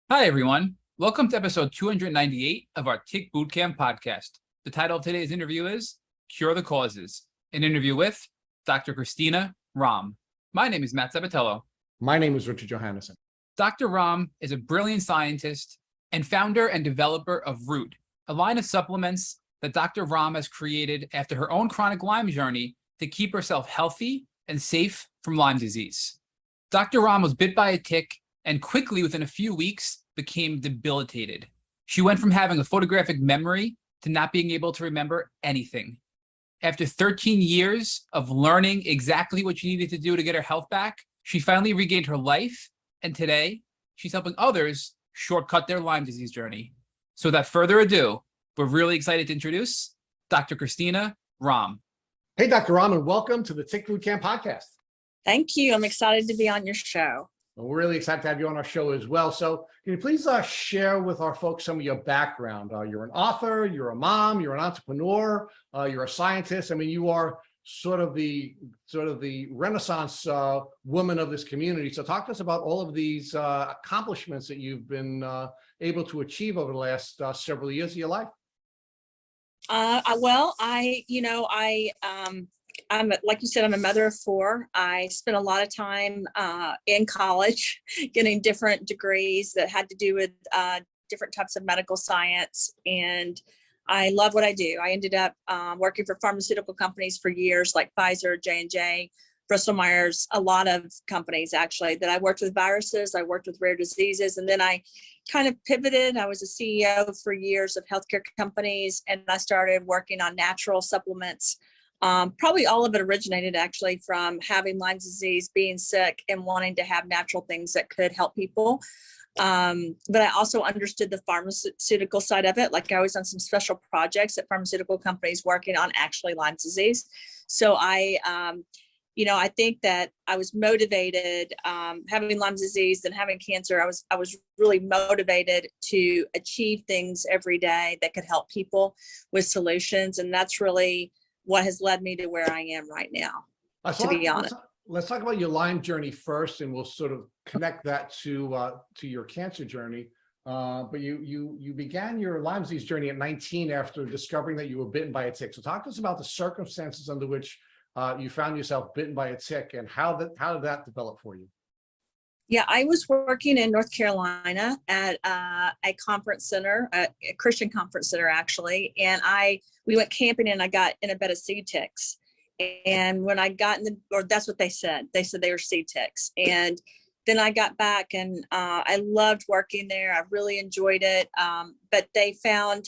Hi, everyone. Welcome to episode 298 of our Tick Bootcamp podcast. The title of today's interview is Cure the Causes, an interview with Dr. Christina Rahm. My name is Matt Sabatello. My name is Richard Johannesson. Dr. Rahm is a brilliant scientist and founder and developer of Root, a line of supplements that Dr. Rahm has created after her own chronic Lyme journey to keep herself healthy and safe from Lyme disease. Dr. Rahm was bit by a tick and quickly, within a few weeks, became debilitated. She went from having a photographic memory to not being able to remember anything. After 13 years of learning exactly what she needed to do to get her health back, she finally regained her life, and today, she's helping others shortcut their Lyme disease journey. So without further ado, we're really excited to introduce Dr. Christina Rahm. Hey, Dr. Rahm, and welcome to the Tick Bootcamp podcast. Thank you. I'm excited to be on your show. Well, we're really excited to have you on our show as well. So can you please share with our folks some of your background? You're an author, you're a mom, you're an entrepreneur, you're a scientist. I mean, you are sort of the Renaissance woman of this community. So talk to us about all of these accomplishments that you've been able to achieve over the last several years of your life. I'm like you said, I'm a mother of four. I spent a lot of time in college getting different degrees that had to do with different types of medical science. And I love what I do. I ended up working for pharmaceutical companies for years, like Pfizer, J&J, Bristol Myers, a lot of companies actually that I worked with viruses. I worked with rare diseases. And then I kind of pivoted. I was a CEO for years of healthcare companies, and I started working on natural supplements. Probably all of it originated actually from having Lyme disease, being sick, and wanting to have natural things that could help people. But I also understood the pharmaceutical side of it. Like I was on some special projects at pharmaceutical companies working on actually Lyme disease. So I think that I was motivated, having Lyme disease and having cancer. I was really motivated to achieve things every day that could help people with solutions. And that's really what has led me to where I am right now, to be honest. Let's talk about your Lyme journey first, and we'll sort of connect that to your cancer journey. But you began your Lyme disease journey at 19 after discovering that you were bitten by a tick. So talk to us about the circumstances under which you found yourself bitten by a tick, and how did that develop for you? Yeah, I was working in North Carolina at a conference center, a Christian conference center actually, and we went camping and I got in a bed of seed ticks. And when I got that's what they said. They said they were seed ticks. And then I got back and I loved working there. I really enjoyed it. But they found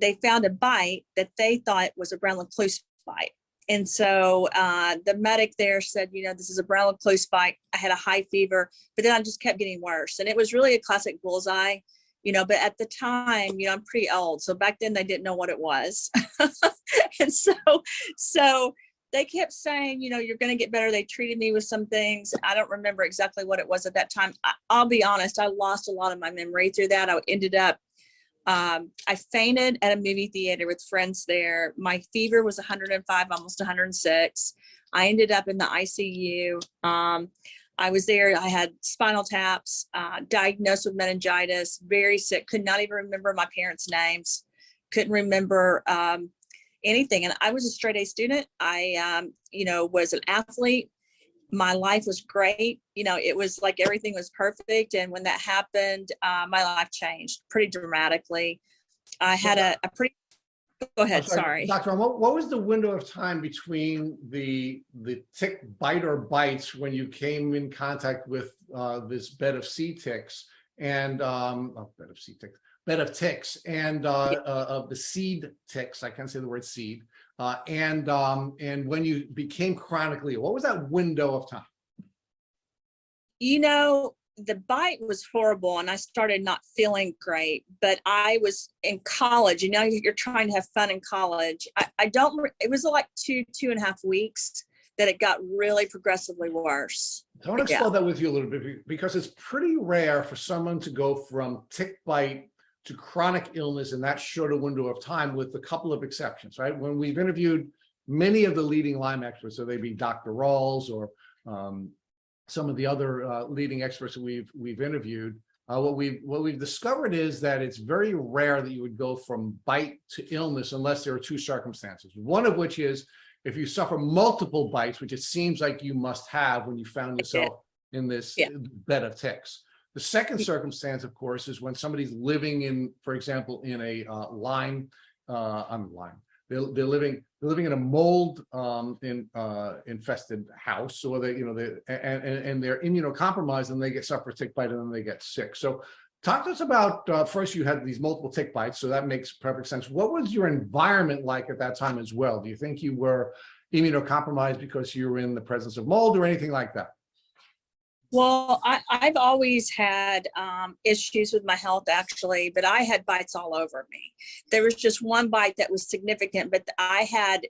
a bite that they thought was a brown recluse bite. And so the medic there said, this is a brown recluse bite. I had a high fever, but then I just kept getting worse. And it was really a classic bullseye, but at the time, I'm pretty old. So back then they didn't know what it was. And so they kept saying, you're going to get better. They treated me with some things. I don't remember exactly what it was at that time. I'll be honest, I lost a lot of my memory through that. I ended up, I fainted at a movie theater with friends there. My fever was 105, almost 106. I ended up in the ICU. I was there. I had spinal taps, diagnosed with meningitis, very sick, could not even remember my parents' names, couldn't remember anything. And I was a straight A student. I, was an athlete. My life was great. It was like everything was perfect. And when that happened, my life changed pretty dramatically. I had a pretty, go ahead, sorry. Dr. Rahm, what was the window of time between the tick bite or bites when you came in contact with this bed of sea ticks and bed of ticks and of the seed ticks? I can't say the word seed. And when you became chronically ill, what was that window of time? The bite was horrible and I started not feeling great, but I was in college. You're trying to have fun in college. It was like 2.5 weeks that it got really progressively worse. I want to explore that with you a little bit, because it's pretty rare for someone to go from tick bite to chronic illness in that shorter window of time, with a couple of exceptions, right? When we've interviewed many of the leading Lyme experts, so they be Dr. Rawls or some of the other leading experts that we've interviewed, What we've discovered is that it's very rare that you would go from bite to illness unless there are two circumstances. One of which is if you suffer multiple bites, which it seems like you must have when you found yourself in this bed of ticks. The second circumstance, of course, is when somebody's living in, for example, in a Lyme. They're living in a mold infested house, or and they're immunocompromised, and they suffer a tick bite, and then they get sick. So, talk to us about first. You had these multiple tick bites, so that makes perfect sense. What was your environment like at that time as well? Do you think you were immunocompromised because you were in the presence of mold or anything like that? Well, I've always had issues with my health, actually, but I had bites all over me. There was just one bite that was significant, but I had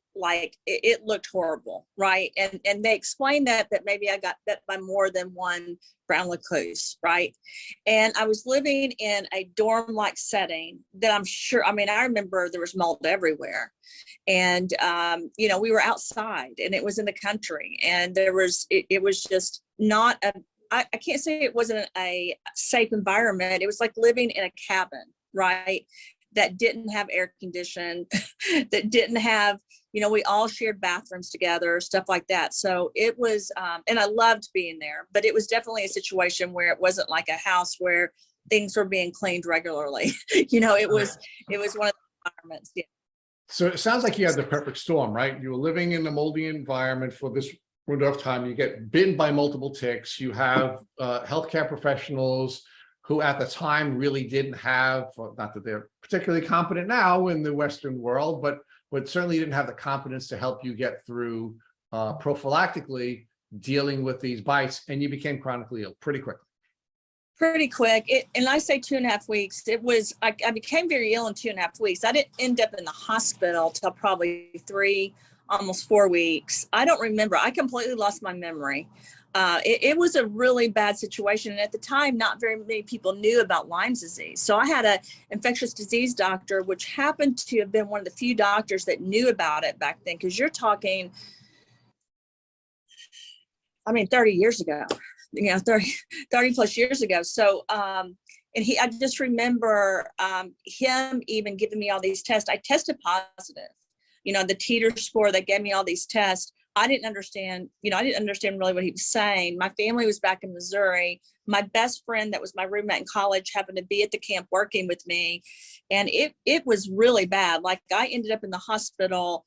it looked horrible, right? And they explained that maybe I got bit by more than one brown recluse, right? And I was living in a dorm-like setting that I remember there was mold everywhere. And, we were outside, and it was in the country, and it was just not I can't say it wasn't a safe environment. It was like living in a cabin, right? That didn't have air conditioning, that didn't have, we all shared bathrooms together, stuff like that. So it was, and I loved being there, but it was definitely a situation where it wasn't like a house where things were being cleaned regularly. It was one of the environments. Yeah. So it sounds like you had the perfect storm, right? You were living in a moldy environment for this window of time. You get bitten by multiple ticks. You have healthcare professionals who at the time really didn't have, not that they're particularly competent now in the Western world, but certainly didn't have the competence to help you get through prophylactically dealing with these bites, and you became chronically ill pretty quickly. Pretty quick. And I say 2.5 weeks. I became very ill in 2.5 weeks. I didn't end up in the hospital till probably 3, almost 4 weeks. I don't remember. I completely lost my memory. It was a really bad situation. And at the time, not very many people knew about Lyme's disease. So I had an infectious disease doctor, which happened to have been one of the few doctors that knew about it back then. Because you're talking, 30 years ago. 30 plus years ago. So, I just remember him even giving me all these tests. I tested positive, the Teeter score, that gave me all these tests. I didn't understand really what he was saying. My family was back in Missouri. My best friend that was my roommate in college happened to be at the camp working with me. And it was really bad. Like, I ended up in the hospital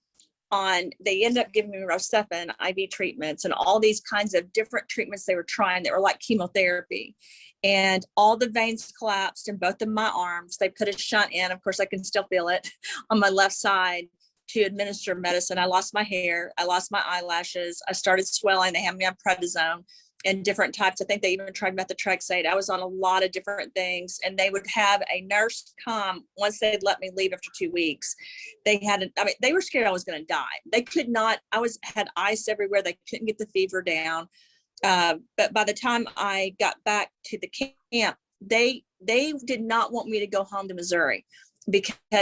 they ended up giving me Rocephin IV treatments and all these kinds of different treatments they were trying that were like chemotherapy. And all the veins collapsed in both of my arms. They put a shunt in. Of course, I can still feel it on my left side to administer medicine. I lost my hair. I lost my eyelashes. I started swelling. They had me on prednisone and different types. I think they even tried methotrexate. I was on a lot of different things, and they would have a nurse come once they'd let me leave after 2 weeks. They were scared I was going to die. They could not, had ice everywhere. They couldn't get the fever down. But by the time I got back to the camp, they did not want me to go home to Missouri,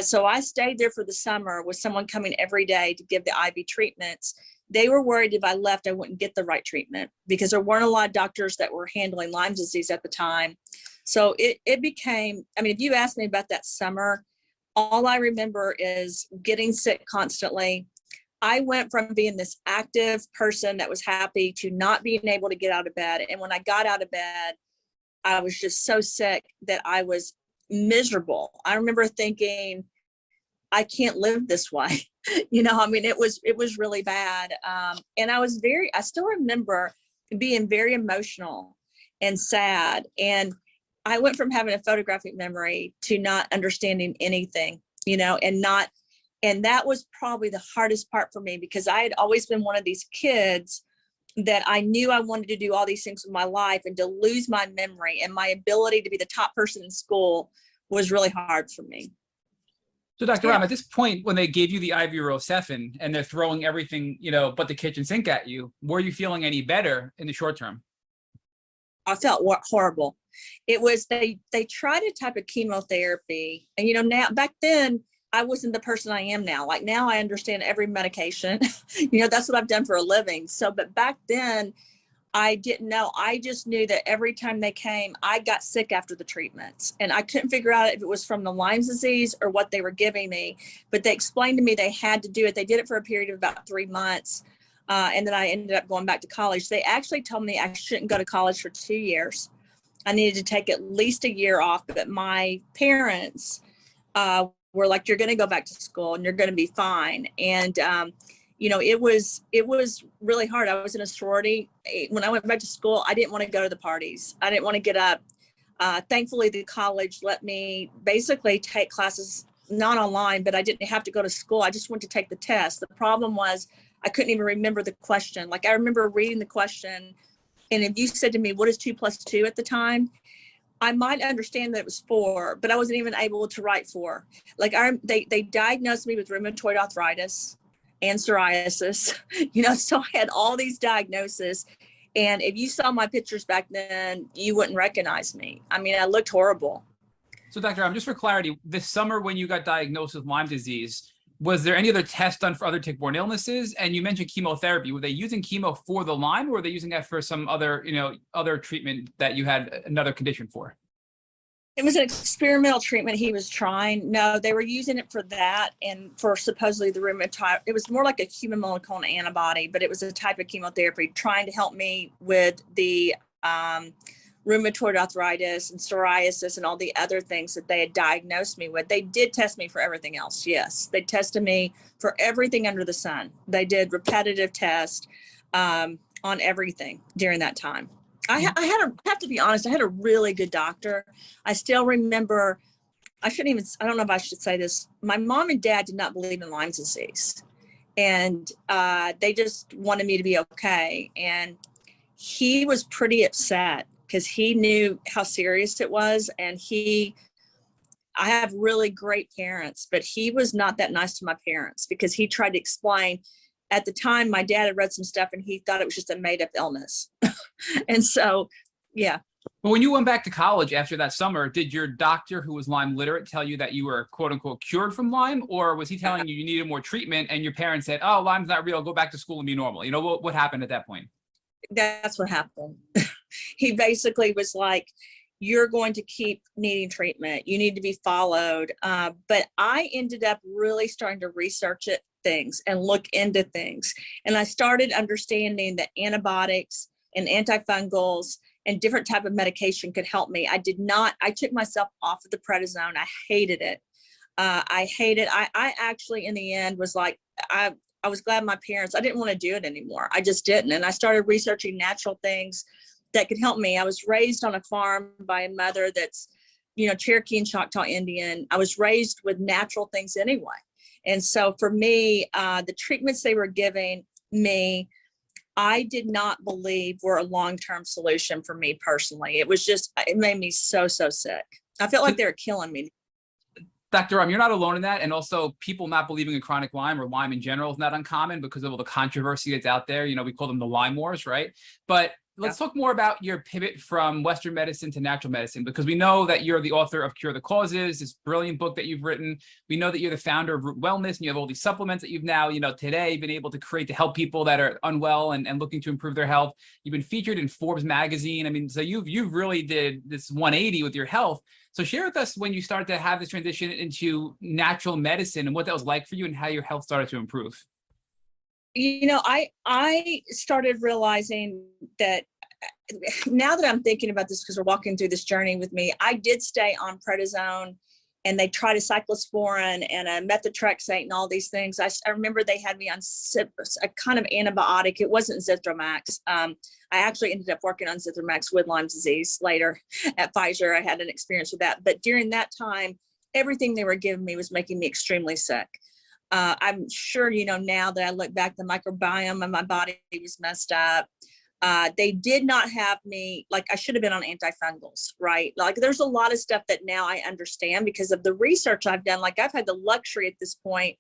so I stayed there for the summer with someone coming every day to give the IV treatments. They were worried if I left, I wouldn't get the right treatment because there weren't a lot of doctors that were handling Lyme disease at the time. So it became, if you ask me about that summer, all I remember is getting sick constantly. I went from being this active person that was happy to not being able to get out of bed. And when I got out of bed, I was just so sick that I was miserable. I remember thinking, I can't live this way. It was really bad. And I still remember being very emotional and sad. And I went from having a photographic memory to not understanding anything, and that was probably the hardest part for me, because I had always been one of these kids that I knew I wanted to do all these things with my life, and to lose my memory and my ability to be the top person in school was really hard for me. So, Dr. Rahm, at this point, when they gave you the IV Rocephin and they're throwing everything, but the kitchen sink at you, were you feeling any better in the short term? I felt horrible. It was, they tried a type of chemotherapy. And, now, back then, I wasn't the person I am now. Like, now I understand every medication. That's what I've done for a living. So, but back then, I didn't know. I just knew that every time they came, I got sick after the treatments. And I couldn't figure out if it was from the Lyme disease or what they were giving me. But they explained to me they had to do it. They did it for a period of about 3 months. And then I ended up going back to college. They actually told me I shouldn't go to college for 2 years. I needed to take at least a year off. But my parents were like, you're going to go back to school and you're going to be fine. And you know, it was really hard. I was in a sorority. When I went back to school, I didn't want to go to the parties. I didn't want to get up. Thankfully, the college let me basically take classes, not online, but I didn't have to go to school. I just went to take the test. The problem was I couldn't even remember the question. Like I remember reading the question. And if you said to me, what is 2 + 2 at the time? I might understand that it was 4, but I wasn't even able to write 4. Like they diagnosed me with rheumatoid arthritis and psoriasis, you know, so I had all these diagnoses. And if you saw my pictures back then, you wouldn't recognize me. I mean, I looked horrible. So Dr. Rahm, just for clarity, this summer when you got diagnosed with Lyme disease, was there any other tests done for other tick-borne illnesses? And you mentioned chemotherapy. Were they using chemo for the Lyme, or were they using that for some other, you know, other treatment that you had another condition for? It was an experimental treatment he was trying. No, they were using it for that and for supposedly the rheumatoid. It was more like a human monoclonal antibody, but it was a type of chemotherapy trying to help me with the rheumatoid arthritis and psoriasis and all the other things that they had diagnosed me with. They did test me for everything else. Yes, they tested me for everything under the sun. They did repetitive tests on everything during that time. I have to be honest, I had a really good doctor. I still remember, I don't know if I should say this. My mom and dad did not believe in Lyme disease. And they just wanted me to be okay. And he was pretty upset because he knew how serious it was. And I have really great parents, but he was not that nice to my parents because he tried to explain. At the time, my dad had read some stuff and he thought it was just a made up illness. And so, yeah. But when you went back to college after that summer, did your doctor, who was Lyme literate, tell you that you were quote unquote cured from Lyme? Or was he telling you needed more treatment and your parents said, oh, Lyme's not real, go back to school and be normal? You know, what happened at that point? That's what happened. He basically was like, you're going to keep needing treatment. You need to be followed. But I ended up really starting to research things and look into things. And I started understanding that antibiotics and antifungals and different type of medication could help me. I took myself off of the prednisone. I hated it. I actually, in the end, was like, I was glad my parents, I didn't want to do it anymore. I just didn't. And I started researching natural things that could help me. I was raised on a farm by a mother that's, you know, Cherokee and Choctaw Indian. I was raised with natural things anyway. And so for me, the treatments they were giving me, I did not believe were a long-term solution for me personally. It made me so sick. I felt like they were killing me. Dr. Rahm, you're not alone in that. And also people not believing in chronic Lyme or Lyme in general is not uncommon because of all the controversy that's out there. You know, we call them the Lyme wars, right? But let's talk more about your pivot from Western medicine to natural medicine, because we know that you're the author of Cure the Causes, this brilliant book that you've written. We know that you're the founder of Root Wellness, and you have all these supplements that you've now, you know, today been able to create to help people that are unwell and looking to improve their health. You've been featured in Forbes magazine. I mean, so you've really did this 180 with your health. So share with us when you started to have this transition into natural medicine and what that was like for you and how your health started to improve. You know, I started realizing that now that I'm thinking about this, because we're walking through this journey with me, I did stay on prednisone, and they tried a cyclosporin and a methotrexate and all these things. I remember they had me on a kind of antibiotic. It wasn't Zithromax. I actually ended up working on Zithromax with Lyme disease later at Pfizer. I had an experience with that. But during that time, everything they were giving me was making me extremely sick. I'm sure, you know, now that I look back, the microbiome of my body was messed up. They did not have me, like I should have been on antifungals, right? Like there's a lot of stuff that now I understand because of the research I've done. Like I've had the luxury at this point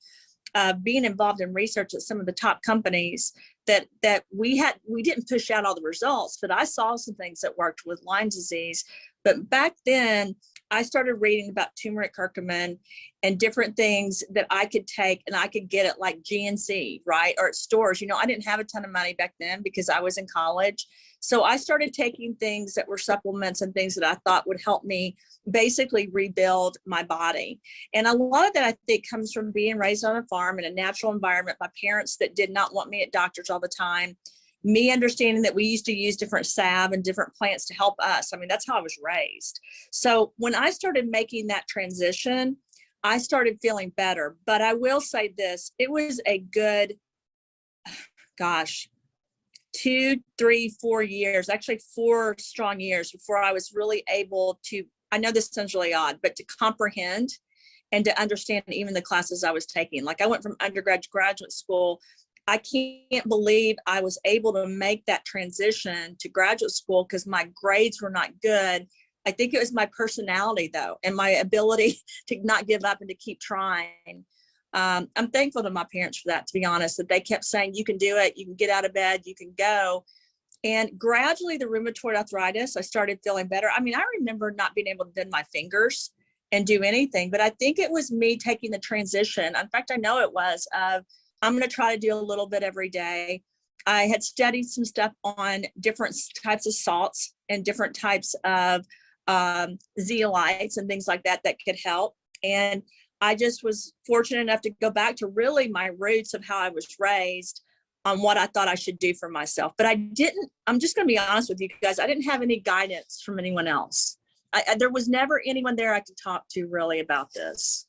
of being involved in research at some of the top companies that we didn't push out all the results, but I saw some things that worked with Lyme disease. But back then, I started reading about turmeric curcumin and different things that I could take and I could get at like GNC, right? Or at stores. You know, I didn't have a ton of money back then because I was in college. So I started taking things that were supplements and things that I thought would help me basically rebuild my body. And a lot of that, I think, comes from being raised on a farm in a natural environment by parents that did not want me at doctors all the time. Me understanding that we used to use different salve and different plants to help us. I mean, that's how I was raised. So when I started making that transition, I started feeling better. But I will say this, it was a good, gosh, 2, 3, 4 years, actually 4 strong years before I was really able to, I know this sounds really odd, but to comprehend and to understand even the classes I was taking. Like I went from undergrad to graduate school. I can't believe I was able to make that transition to graduate school because my grades were not good. I think it was my personality though, and my ability to not give up and to keep trying. I'm thankful to my parents for that, to be honest, that they kept saying, you can do it, you can get out of bed, you can go. And gradually the rheumatoid arthritis, I started feeling better. I mean, I remember not being able to bend my fingers and do anything, but I think it was me taking the transition. In fact, I know it was I'm going to try to do a little bit every day. I had studied some stuff on different types of salts and different types of zeolites and things like that that could help. And I just was fortunate enough to go back to really my roots of how I was raised on what I thought I should do for myself. But I'm just going to be honest with you guys, I didn't have any guidance from anyone else. There was never anyone there I could talk to really about this.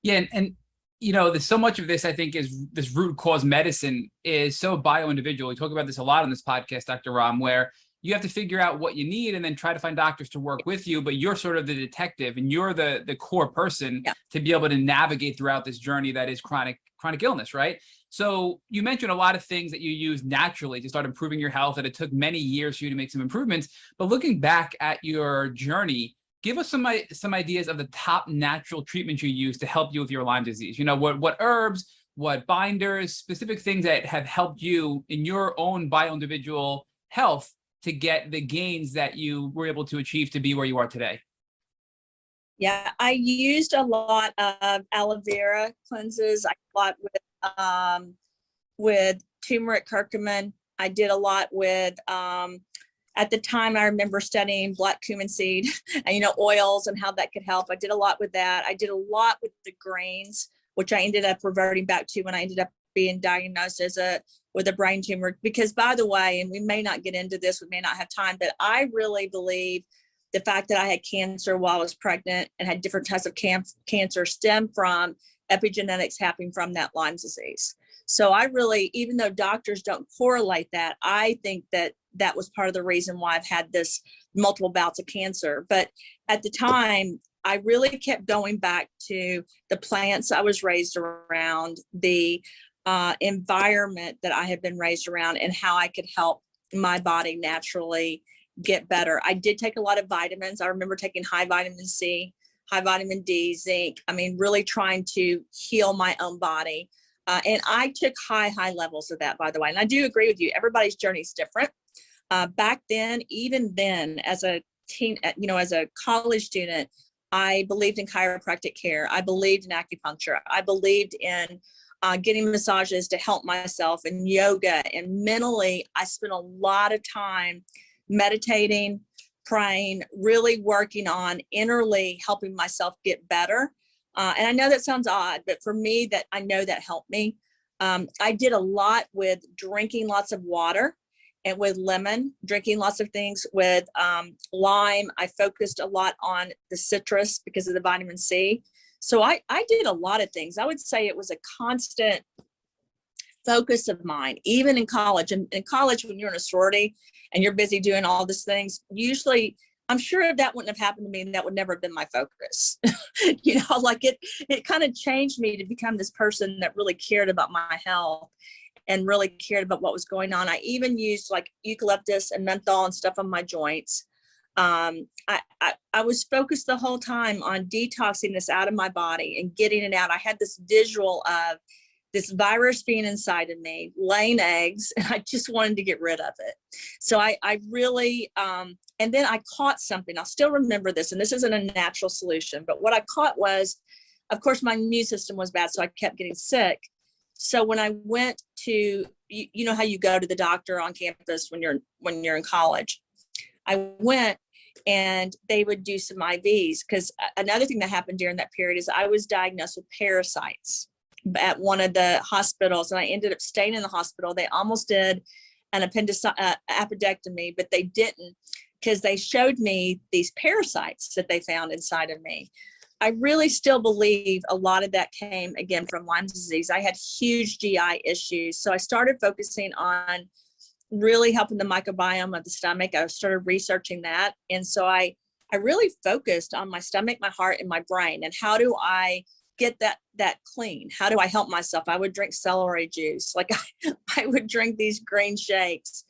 Yeah. And you know, there's so much of this, I think, is this root cause medicine is so bio-individual. We talk about this a lot on this podcast, Dr. Rahm, where you have to figure out what you need and then try to find doctors to work with you, but you're sort of the detective and you're the core person to be able to navigate throughout this journey that is chronic illness, right? So you mentioned a lot of things that you use naturally to start improving your health, and it took many years for you to make some improvements. But looking back at your journey, give us some ideas of the top natural treatments you use to help you with your Lyme disease. You know, what herbs, what binders, specific things that have helped you in your own bio-individual health to get the gains that you were able to achieve to be where you are today. Yeah, I used a lot of aloe vera cleanses. I did a lot with turmeric curcumin. I did a lot with at the time, I remember studying black cumin seed and, you know, oils and how that could help. I did a lot with that. I did a lot with the grains, which I ended up reverting back to when I ended up being diagnosed with a brain tumor. Because, by the way, and we may not get into this, we may not have time, but I really believe the fact that I had cancer while I was pregnant and had different types of cancer stemmed from epigenetics happening from that Lyme disease. So I really, even though doctors don't correlate that, I think that that was part of the reason why I've had this multiple bouts of cancer. But at the time, I really kept going back to the plants I was raised around, the environment that I had been raised around, and how I could help my body naturally get better. I did take a lot of vitamins. I remember taking high vitamin C, high vitamin D, zinc. I mean, really trying to heal my own body. And I took high levels of that, by the way. And I do agree with you. Everybody's journey is different. Back then, even then, as a teen, as a college student, I believed in chiropractic care. I believed in acupuncture. I believed in getting massages to help myself, and yoga. And mentally, I spent a lot of time meditating, praying, really working on innerly helping myself get better. And I know that sounds odd, but for me, I know that helped me. I did a lot with drinking lots of water and with lemon, drinking lots of things with Lyme. I focused a lot on the citrus because of the vitamin C. So I did a lot of things. I would say it was a constant focus of mine, even in college. And in college, when you're in a sorority and you're busy doing all these things, usually, I'm sure if that wouldn't have happened to me, that would never have been my focus. Like it kind of changed me to become this person that really cared about my health and really cared about what was going on. I even used like eucalyptus and menthol and stuff on my joints. I was focused the whole time on detoxing this out of my body and getting it out. I had this visual of this virus being inside of me, laying eggs, and I just wanted to get rid of it. So I really, and then I caught something. I'll still remember this, and this isn't a natural solution, but what I caught was, of course, my immune system was bad, so I kept getting sick. So when I went to, you know how you go to the doctor on campus when you're in college, I went and they would do some IVs, because another thing that happened during that period is I was diagnosed with parasites at one of the hospitals, and I ended up staying in the hospital. They almost did an appendectomy, but they didn't, because they showed me these parasites that they found inside of me. I really still believe a lot of that came again from Lyme disease. I had huge GI issues, so I started focusing on really helping the microbiome of the stomach. I started researching that, and so I really focused on my stomach, my heart, and my brain, and how do I get that clean? How do I help myself? I would drink celery juice. Like I would drink these green shakes,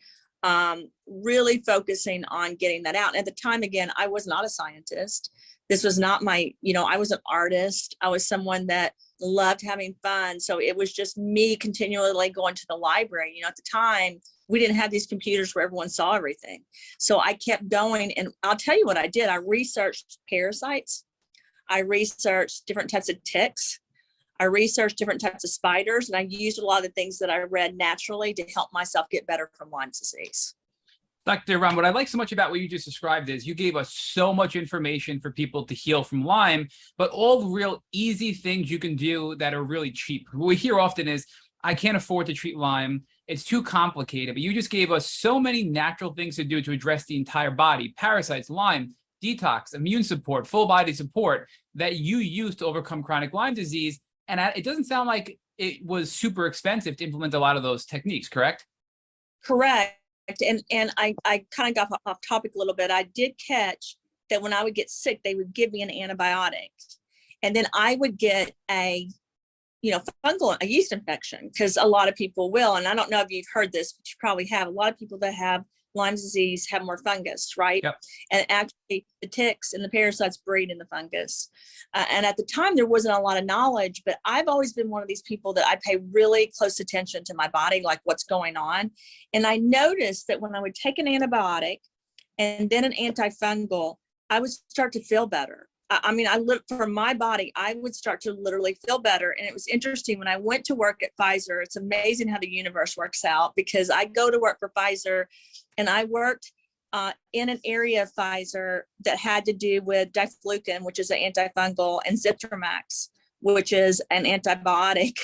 really focusing on getting that out. And at the time, again, I was not a scientist. This was not my, I was an artist. I was someone that loved having fun. So it was just me continually going to the library. At the time, we didn't have these computers where everyone saw everything. So I kept going, and I'll tell you what I did. I researched parasites. I researched different types of ticks. I researched different types of spiders, and I used a lot of the things that I read naturally to help myself get better from Lyme disease. Dr. Rahm, what I like so much about what you just described is you gave us so much information for people to heal from Lyme, but all the real easy things you can do that are really cheap. What we hear often is, I can't afford to treat Lyme. It's too complicated. But you just gave us so many natural things to do to address the entire body: parasites, Lyme, detox, immune support, full body support that you use to overcome chronic Lyme disease. And it doesn't sound like it was super expensive to implement a lot of those techniques, correct? Correct. And I kind of got off topic a little bit. I did catch that when I would get sick, they would give me an antibiotic. And then I would get a yeast infection, because a lot of people will. And I don't know if you've heard this, but you probably have. A lot of people that have Lyme disease have more fungus, right? Yep. And actually the ticks and the parasites breed in the fungus. And at the time, there wasn't a lot of knowledge, but I've always been one of these people that I pay really close attention to my body, like what's going on. And I noticed that when I would take an antibiotic and then an antifungal, I would start to feel better. For my body, I would start to literally feel better. And it was interesting when I went to work at Pfizer. It's amazing how the universe works out, because I go to work for Pfizer, and I worked in an area of Pfizer that had to do with diflucan, which is an antifungal, and Zithromax, which is an antibiotic.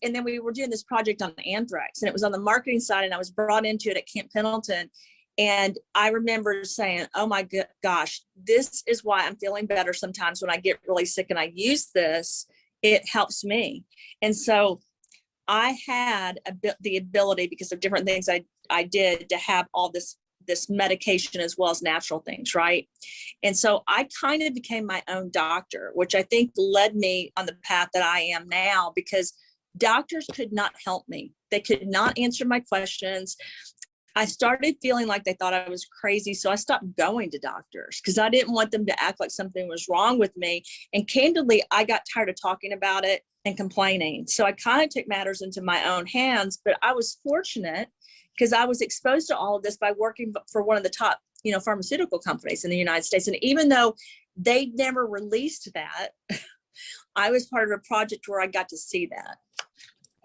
And then we were doing this project on anthrax, and it was on the marketing side, and I was brought into it at Camp Pendleton. And I remember saying, oh my gosh, this is why I'm feeling better sometimes when I get really sick and I use this, it helps me. And so I had the ability, because of different things I did, to have all this medication as well as natural things, right? And so I kind of became my own doctor, which I think led me on the path that I am now, because doctors could not help me. They could not answer my questions. I started feeling like they thought I was crazy. So I stopped going to doctors, because I didn't want them to act like something was wrong with me. And candidly, I got tired of talking about it and complaining. So I kind of took matters into my own hands. But I was fortunate, because I was exposed to all of this by working for one of the top, pharmaceutical companies in the United States. And even though they never released that, I was part of a project where I got to see that.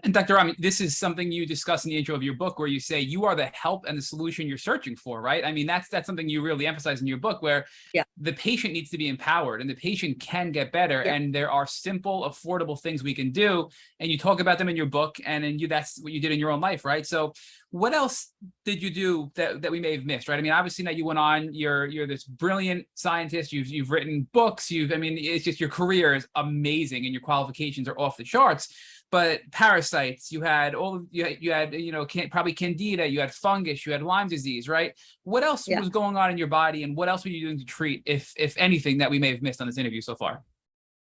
And Dr. Rahm, this is something you discuss in the intro of your book, where you say you are the help and the solution you're searching for, right? I mean, that's something you really emphasize in your book, where the patient needs to be empowered, and the patient can get better. Yeah. And there are simple, affordable things we can do. And you talk about them in your book, and that's what you did in your own life, right? So what else did you do that we may have missed, right? I mean, obviously now you went on, you're this brilliant scientist, you've written books, it's just, your career is amazing and your qualifications are off the charts. But parasites, you had probably candida, you had fungus, you had Lyme disease, right? What else was going on in your body, and what else were you doing to treat, if anything, that we may have missed on this interview so far?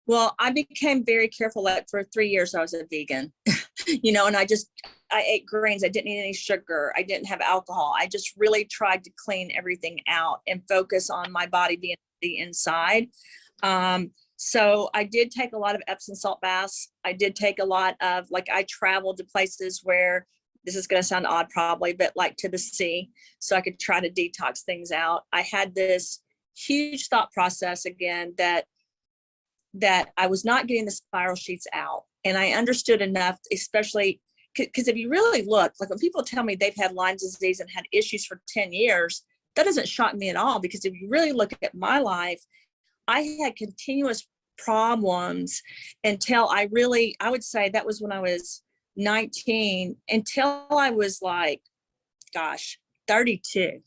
Well, I became very careful. Like for 3 years, I was a vegan, and I ate grains. I didn't eat any sugar. I didn't have alcohol. I just really tried to clean everything out and focus on my body being the inside. So I did take a lot of Epsom salt baths. I did take a lot of, like, I traveled to places where, this is going to sound odd probably, but like to the sea, so I could try to detox things out. I had this huge thought process again that I was not getting the spiral sheets out. And I understood enough, especially because if you really look, like when people tell me they've had Lyme disease and had issues for 10 years, that doesn't shock me at all. Because if you really look at my life, I had continuous problems until I would say that was when I was 19, until I was like, 32.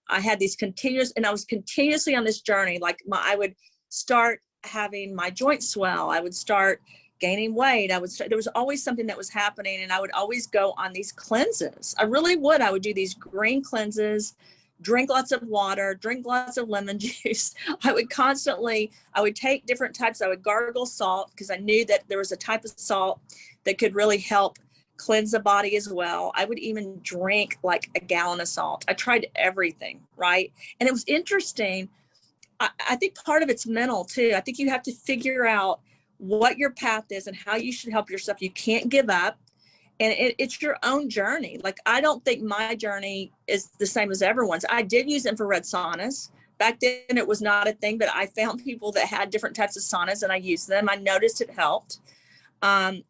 I had these continuous, and I was continuously on this journey. Like I would start having my joints swell. I would start gaining weight. There was always something that was happening, and I would always go on these cleanses. I really would. I would do these green cleanses, drink lots of water, drink lots of lemon juice. I would take different types. I would gargle salt because I knew that there was a type of salt that could really help cleanse the body as well. I would even drink like a gallon of salt. I tried everything, right? And it was interesting. I think part of it's mental too. I think you have to figure out what your path is and how you should help yourself. You can't give up. And it's your own journey. Like, I don't think my journey is the same as everyone's. I did use infrared saunas. Back then it was not a thing, but I found people that had different types of saunas and I used them. I noticed it helped.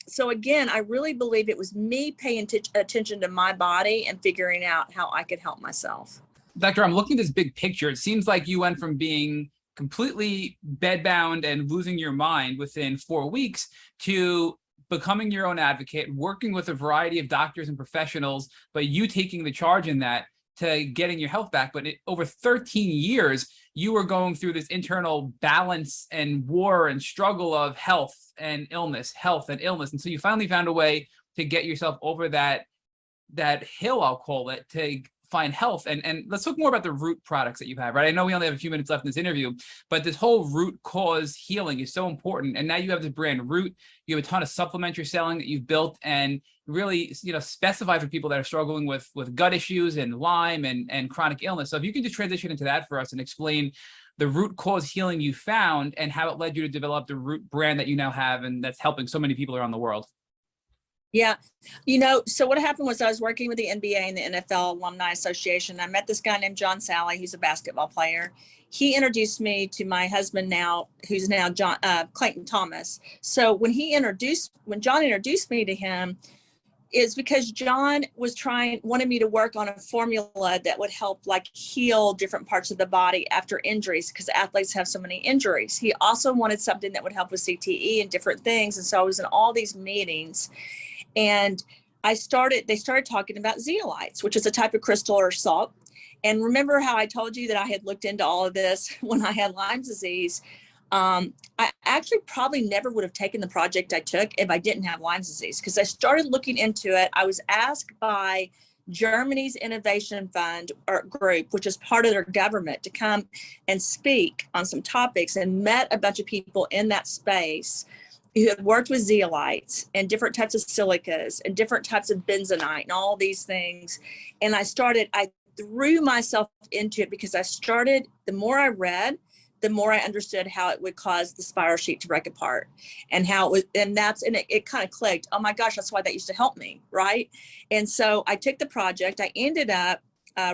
So again, I really believe it was me paying attention to my body and figuring out how I could help myself. Doctor, I'm looking at this big picture. It seems like you went from being completely bedbound and losing your mind within 4 weeks to becoming your own advocate, working with a variety of doctors and professionals, but you taking the charge in that to getting your health back. But over 13 years, you were going through this internal balance and war and struggle of health and illness. And so you finally found a way to get yourself over that hill, I'll call it, to find health. And let's talk more about the root products that you have, right? I know we only have a few minutes left in this interview, but this whole root cause healing is so important. And now you have this brand Root. You have a ton of supplements you're selling that you've built and really, specify for people that are struggling with gut issues and Lyme and chronic illness. So if you can just transition into that for us and explain the root cause healing you found and how it led you to develop the Root brand that you now have and that's helping so many people around the world. Yeah. So what happened was I was working with the NBA and the NFL Alumni Association. I met this guy named John Sally. He's a basketball player. He introduced me to my husband now, who's now Clayton Thomas. So when John introduced me to him, is because John wanted me to work on a formula that would help like heal different parts of the body after injuries, because athletes have so many injuries. He also wanted something that would help with CTE and different things. And so I was in all these meetings, and they started talking about zeolites, which is a type of crystal or salt. And remember how I told you that I had looked into all of this when I had Lyme disease? I actually probably never would have taken the project I took if I didn't have Lyme disease, because I started looking into it. I was asked by Germany's Innovation Fund or group, which is part of their government, to come and speak on some topics, and met a bunch of people in that space who had worked with zeolites and different types of silicas and different types of bentonite and all these things. And I threw myself into it because the more I read, the more I understood how it would cause the spiral sheet to break apart, and how it was, and it kind of clicked. Oh my gosh, that's why that used to help me, right? And so I took the project. I ended up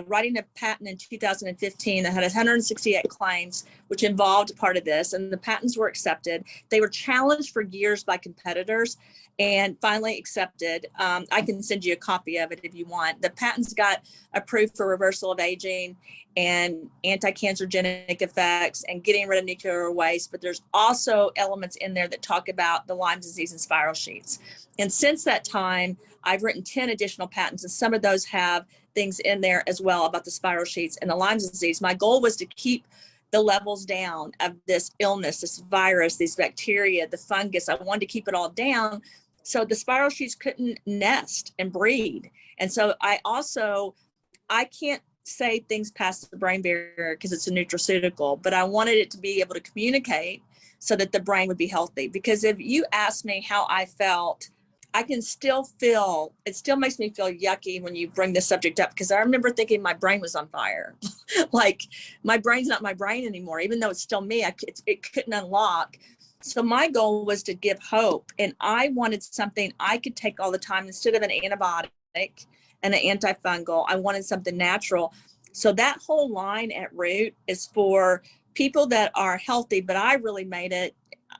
writing a patent in 2015 that had 168 claims, which involved part of this, and the patents were accepted. They were challenged for years by competitors and finally accepted. I can send you a copy of it if you want. The patents got approved for reversal of aging and anti-cancerogenic effects and getting rid of nuclear waste, but there's also elements in there that talk about the Lyme disease and spiral sheets. And since that time, I've written 10 additional patents, and some of those have things in there as well about the spiral sheets and the Lyme disease. My goal was to keep the levels down of this illness, this virus, these bacteria, the fungus. I wanted to keep it all down so the spiral sheets couldn't nest and breed. And so I can't say things past the brain barrier because it's a nutraceutical, but I wanted it to be able to communicate so that the brain would be healthy. Because if you ask me how I felt I can still feel, it still makes me feel yucky when you bring this subject up, because I remember thinking my brain was on fire. Like, my brain's not my brain anymore, even though it's still me. It couldn't unlock. So my goal was to give hope, and I wanted something I could take all the time instead of an antibiotic and an antifungal. I wanted something natural. So that whole line at Root is for people that are healthy, but I really made it,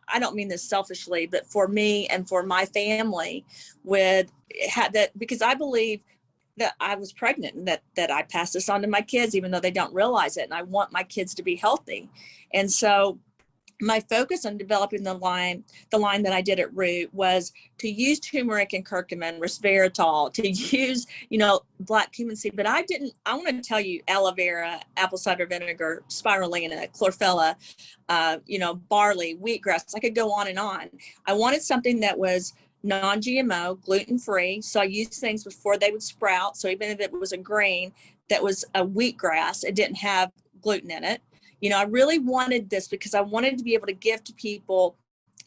I don't mean this selfishly, but for me and for my family, with had that, because I believe that I was pregnant and that I passed this on to my kids, even though they don't realize it. And I want my kids to be healthy. And so my focus on developing the line that I did at Root was to use turmeric and curcumin, resveratrol, to use, black cumin seed. But I want to tell you, aloe vera, apple cider vinegar, spirulina, chlorella, barley, wheatgrass. I could go on and on. I wanted something that was non-GMO, gluten-free. So I used things before they would sprout. So even if it was a grain that was a wheatgrass, it didn't have gluten in it. I really wanted this because I wanted to be able to give to people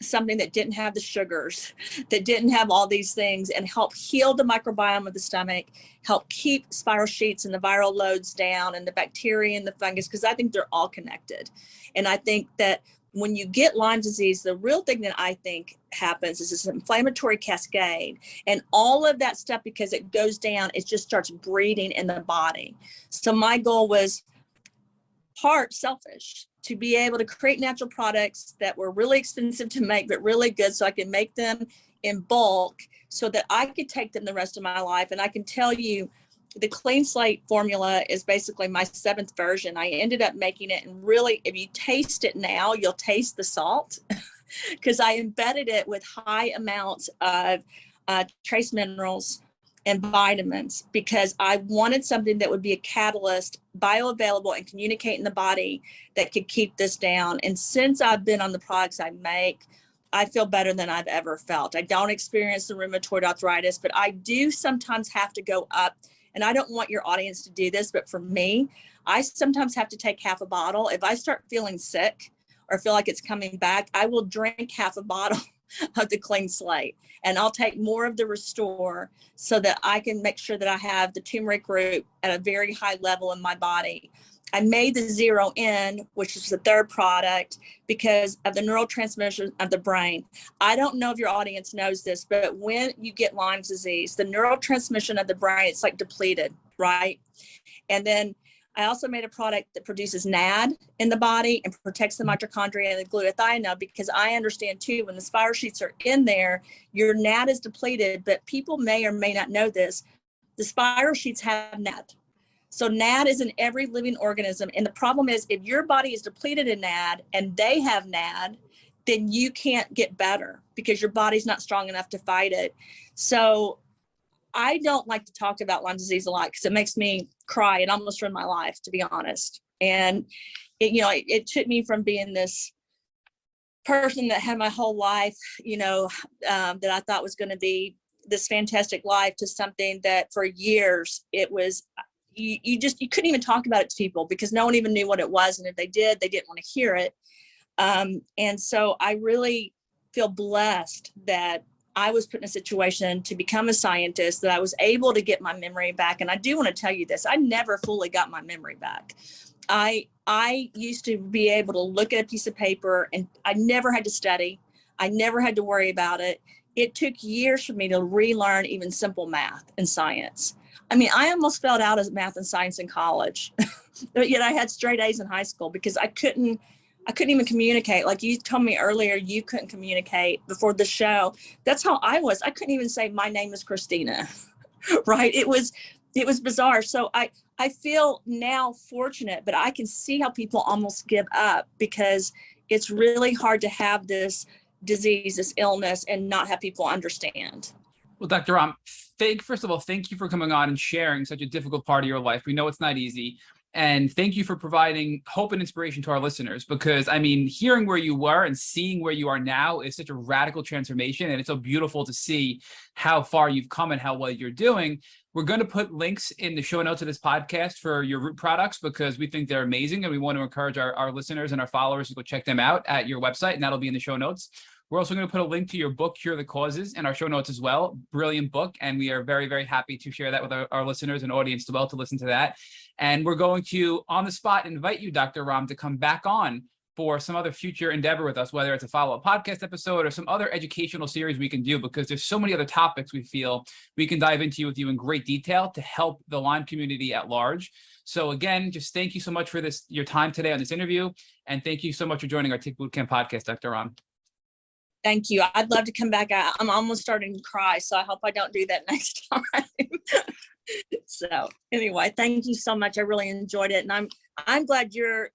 something that didn't have the sugars, that didn't have all these things, and help heal the microbiome of the stomach, help keep spiral sheets and the viral loads down, and the bacteria and the fungus, because I think they're all connected. And I think that when you get Lyme disease, the real thing that I think happens is this inflammatory cascade, and all of that stuff, because it goes down, it just starts breeding in the body. So my goal was part selfish, to be able to create natural products that were really expensive to make, but really good, so I can make them in bulk so that I could take them the rest of my life. And I can tell you, the Clean Slate formula is basically my 7th version. I ended up making it, and really, if you taste it now, you'll taste the salt because I embedded it with high amounts of trace minerals and vitamins, because I wanted something that would be a catalyst, bioavailable, and communicate in the body that could keep this down. And since I've been on the products I make, I feel better than I've ever felt. I don't experience the rheumatoid arthritis, but I do sometimes have to go up. And I don't want your audience to do this, but for me, I sometimes have to take half a bottle. If I start feeling sick or feel like it's coming back, I will drink half a bottle of the Clean Slate, and I'll take more of the Restore so that I can make sure that I have the turmeric root at a very high level in my body. I made the Zero N, which is the 3rd product, because of the neurotransmission of the brain. I don't know if your audience knows this, but when you get Lyme disease, the neurotransmission of the brain, it's like depleted, right? And then I also made a product that produces NAD in the body and protects the mitochondria and the glutathione, because I understand too, when the spiral sheets are in there, your NAD is depleted, but people may or may not know this. The spiral sheets have NAD. So NAD is in every living organism. And the problem is, if your body is depleted in NAD and they have NAD, then you can't get better because your body's not strong enough to fight it. So I don't like to talk about Lyme disease a lot because it makes me cry and almost ruin my life, to be honest. And it took me from being this person that had my whole life, that I thought was going to be this fantastic life, to something that for years it was, you couldn't even talk about it to people because no one even knew what it was. And if they did, they didn't want to hear it. And so I really feel blessed that I was put in a situation to become a scientist, that I was able to get my memory back. And I do want to tell you this, I never fully got my memory back. I used to be able to look at a piece of paper and I never had to study. I never had to worry about it. It took years for me to relearn even simple math and science. I mean, I almost failed out as math and science in college, but yet I had straight A's in high school because I couldn't even communicate. Like you told me earlier, you couldn't communicate before the show. That's how I was. I couldn't even say my name is Christina, right? It was bizarre. So I feel now fortunate, but I can see how people almost give up because it's really hard to have this disease, this illness, and not have people understand. Well, Dr. Rahm, first of all, thank you for coming on and sharing such a difficult part of your life. We know it's not easy. And thank you for providing hope and inspiration to our listeners, because I mean, hearing where you were and seeing where you are now is such a radical transformation. And it's so beautiful to see how far you've come and how well you're doing. We're going to put links in the show notes of this podcast for your root products because we think they're amazing. And we want to encourage our listeners and our followers to go check them out at your website. And that'll be in the show notes. We're also going to put a link to your book, Cure the Causes, in our show notes as well. Brilliant book. And we are very, very happy to share that with our listeners and audience as well to listen to that. And we're going to, on the spot, invite you, Dr. Rahm, to come back on for some other future endeavor with us, whether it's a follow-up podcast episode or some other educational series we can do, because there's so many other topics we feel we can dive into with you in great detail to help the Lyme community at large. So again, just thank you so much for your time today on this interview. And thank you so much for joining our Tick Bootcamp podcast, Dr. Rahm. Thank you. I'd love to come back. I'm almost starting to cry, so I hope I don't do that next time. So anyway, thank you so much. I really enjoyed it. And I'm glad you're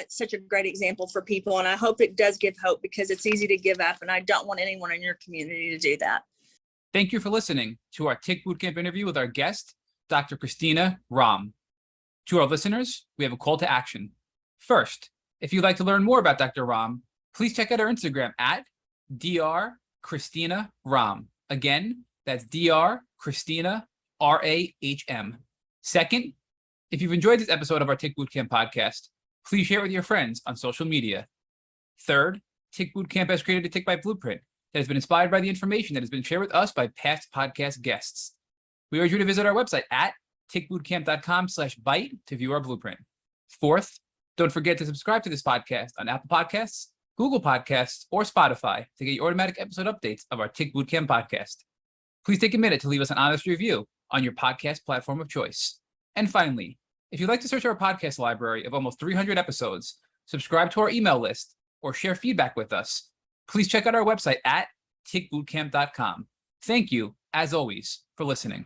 such a great example for people. And I hope it does give hope, because it's easy to give up. And I don't want anyone in your community to do that. Thank you for listening to our Tick Bootcamp interview with our guest, Dr. Christina Rahm. To our listeners, we have a call to action. First, if you'd like to learn more about Dr. Rahm, please check out our Instagram at Dr. Christina Rahm. Again, that's Dr. Christina Rahm. Second, if you've enjoyed this episode of our Tick Bootcamp podcast, please share it with your friends on social media. Third, Tick Bootcamp has created a Tick Bite blueprint that has been inspired by the information that has been shared with us by past podcast guests. We urge you to visit our website at tickbootcamp.com/bite to view our blueprint. Fourth, don't forget to subscribe to this podcast on Apple Podcasts, Google Podcasts, or Spotify to get your automatic episode updates of our Tick Bootcamp podcast. Please take a minute to leave us an honest review on your podcast platform of choice. And finally, if you'd like to search our podcast library of almost 300 episodes, subscribe to our email list, or share feedback with us, please check out our website at tickbootcamp.com. Thank you, as always, for listening.